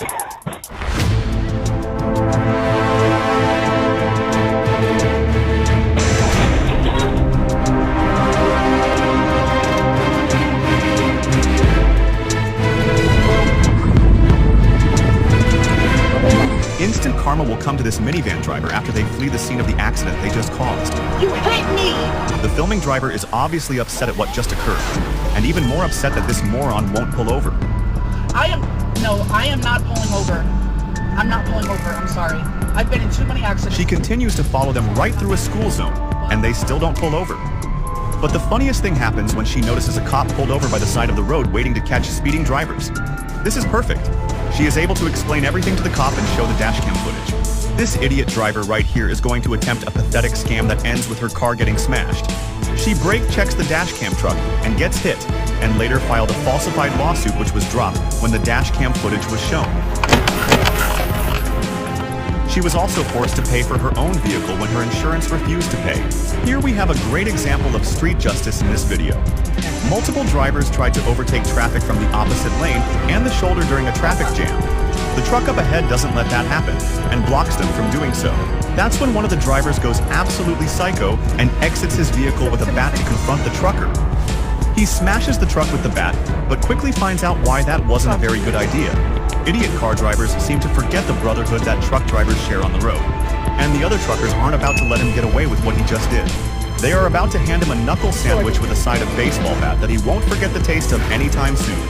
Instant karma will come to this minivan driver after they flee the scene of the accident they just caused. You hit me! The filming driver is obviously upset at what just occurred, and even more upset that this moron won't pull over. I am not pulling over. I'm not pulling over, I'm sorry. I've been in too many accidents. She continues to follow them right through a school zone, and they still don't pull over. But the funniest thing happens when she notices a cop pulled over by the side of the road waiting to catch speeding drivers. This is perfect. She is able to explain everything to the cop and show the dashcam footage. This idiot driver right here is going to attempt a pathetic scam that ends with her car getting smashed. She brake checks the dashcam truck and gets hit, and later filed a falsified lawsuit which was dropped when the dashcam footage was shown. She was also forced to pay for her own vehicle when her insurance refused to pay. Here we have a great example of street justice in this video. Multiple drivers tried to overtake traffic from the opposite lane and the shoulder during a traffic jam. The truck up ahead doesn't let that happen and blocks them from doing so. That's when one of the drivers goes absolutely psycho and exits his vehicle with a bat to confront the trucker. He smashes the truck with the bat, but quickly finds out why that wasn't a very good idea. Idiot car drivers seem to forget the brotherhood that truck drivers share on the road, and the other truckers aren't about to let him get away with what he just did. They are about to hand him a knuckle sandwich with a side of baseball bat that he won't forget the taste of anytime soon.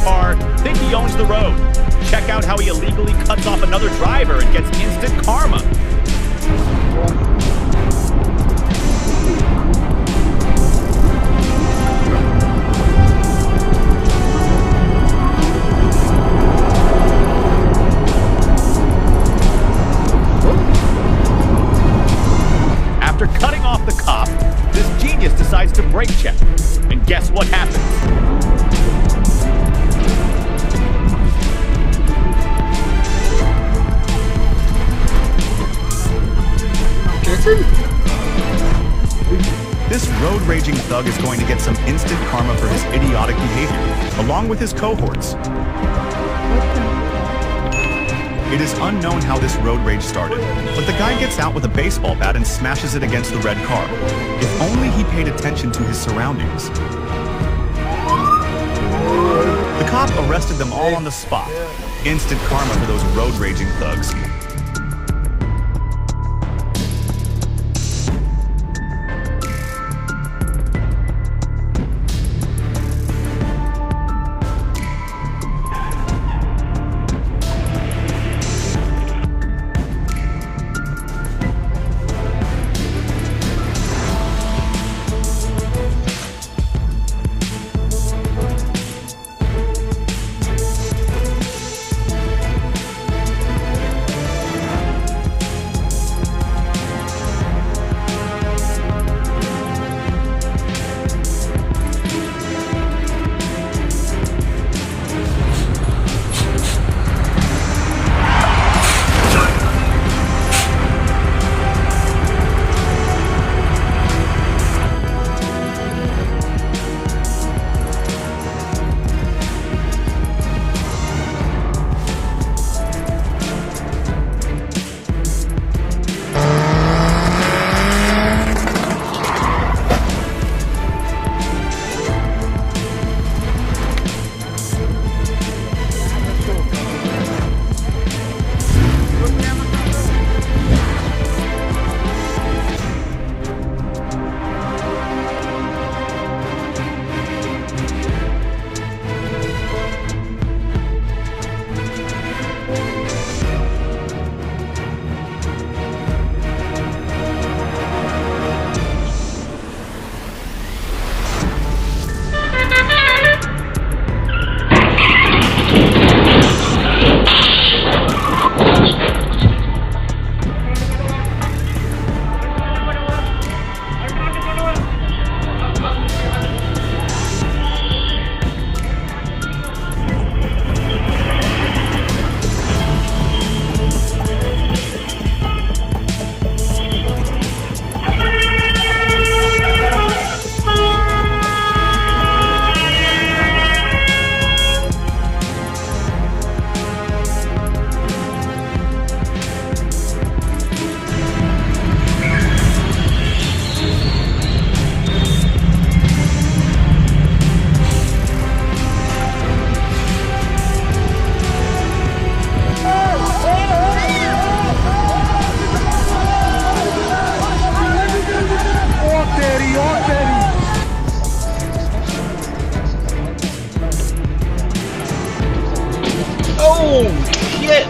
car think he owns the road. Check out how he illegally cuts off another driver and gets instant karma. After cutting off the cop, this genius decides to brake check. And guess what happens? This road-raging thug is going to get some instant karma for his idiotic behavior, along with his cohorts. It is unknown how this road rage started, but the guy gets out with a baseball bat and smashes it against the red car. If only he paid attention to his surroundings. The cop arrested them all on the spot. Instant karma for those road-raging thugs. Oh, shit!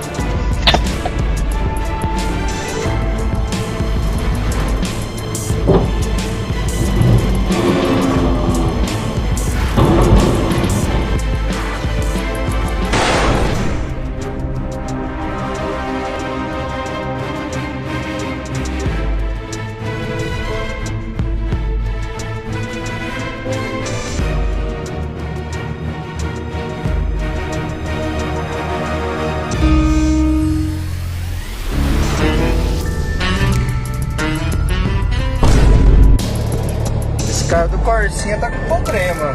Esse cara do Corsinha tá com problema.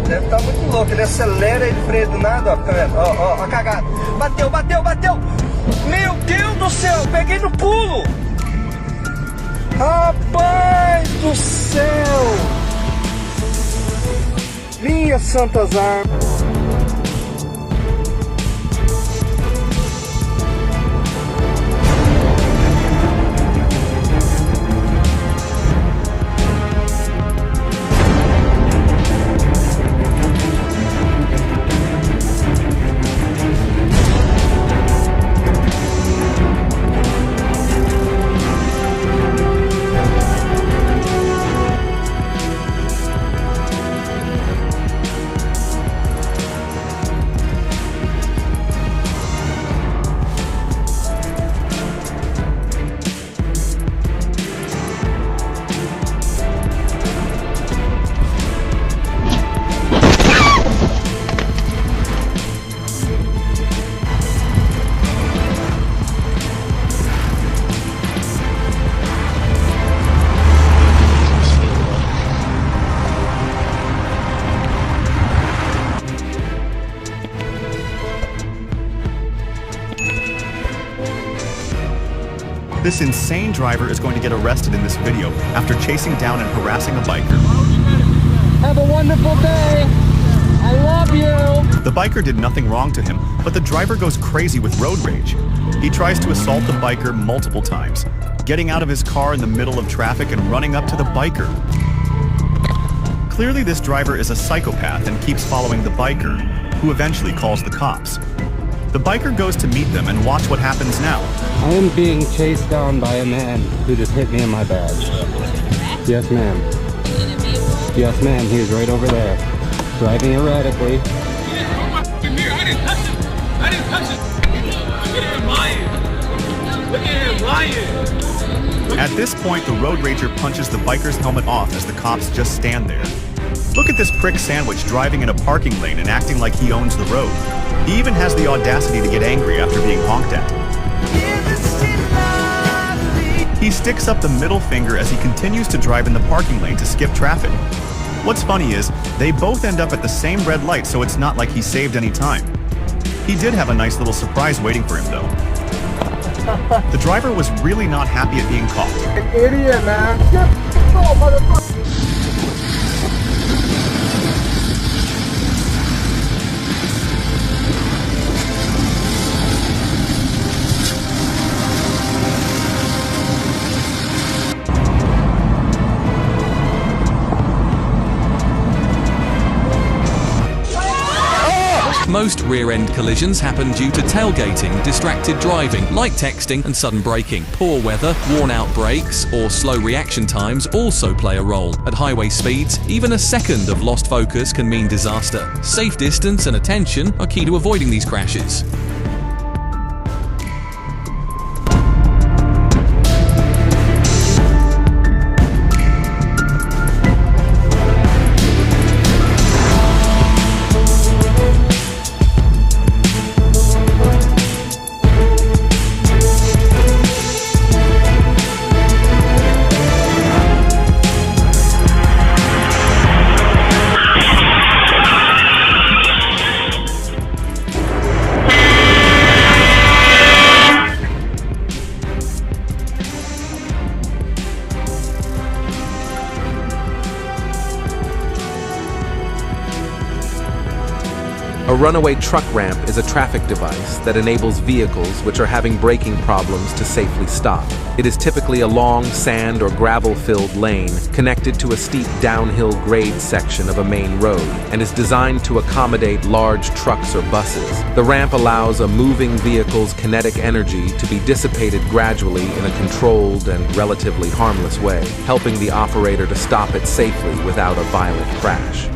Deve estar muito louco. Ele acelera e freia do nada, ó. Tá vendo? Ó, a cagada. Bateu, bateu, bateu! Meu Deus do céu! Peguei no pulo! Rapaz do céu! Minhas santas armas! This insane driver is going to get arrested in this video after chasing down and harassing a biker. Have a wonderful day. I love you. The biker did nothing wrong to him, but the driver goes crazy with road rage. He tries to assault the biker multiple times, getting out of his car in the middle of traffic and running up to the biker. Clearly, this driver is a psychopath and keeps following the biker, who eventually calls the cops. The biker goes to meet them and watch what happens now. I am being chased down by a man who just hit me in my badge. Yes, ma'am. Yes, ma'am. He is right over there, driving erratically. I didn't touch it. I didn't touch it. Look at him lying. Look at him lying. At this point, the road rager punches the biker's helmet off as the cops just stand there. Look at this prick sandwich driving in a parking lane and acting like he owns the road. He even has the audacity to get angry after being honked at. He sticks up the middle finger as he continues to drive in the parking lane to skip traffic. What's funny is, they both end up at the same red light, so it's not like he saved any time. He did have a nice little surprise waiting for him though. The driver was really not happy at being caught. Idiot, man. Oh, motherfucker. Most rear-end collisions happen due to tailgating, distracted driving, light texting and sudden braking. Poor weather, worn-out brakes or slow reaction times also play a role. At highway speeds, even a second of lost focus can mean disaster. Safe distance and attention are key to avoiding these crashes. A runaway truck ramp is a traffic device that enables vehicles which are having braking problems to safely stop. It is typically a long sand or gravel-filled lane connected to a steep downhill grade section of a main road and is designed to accommodate large trucks or buses. The ramp allows a moving vehicle's kinetic energy to be dissipated gradually in a controlled and relatively harmless way, helping the operator to stop it safely without a violent crash.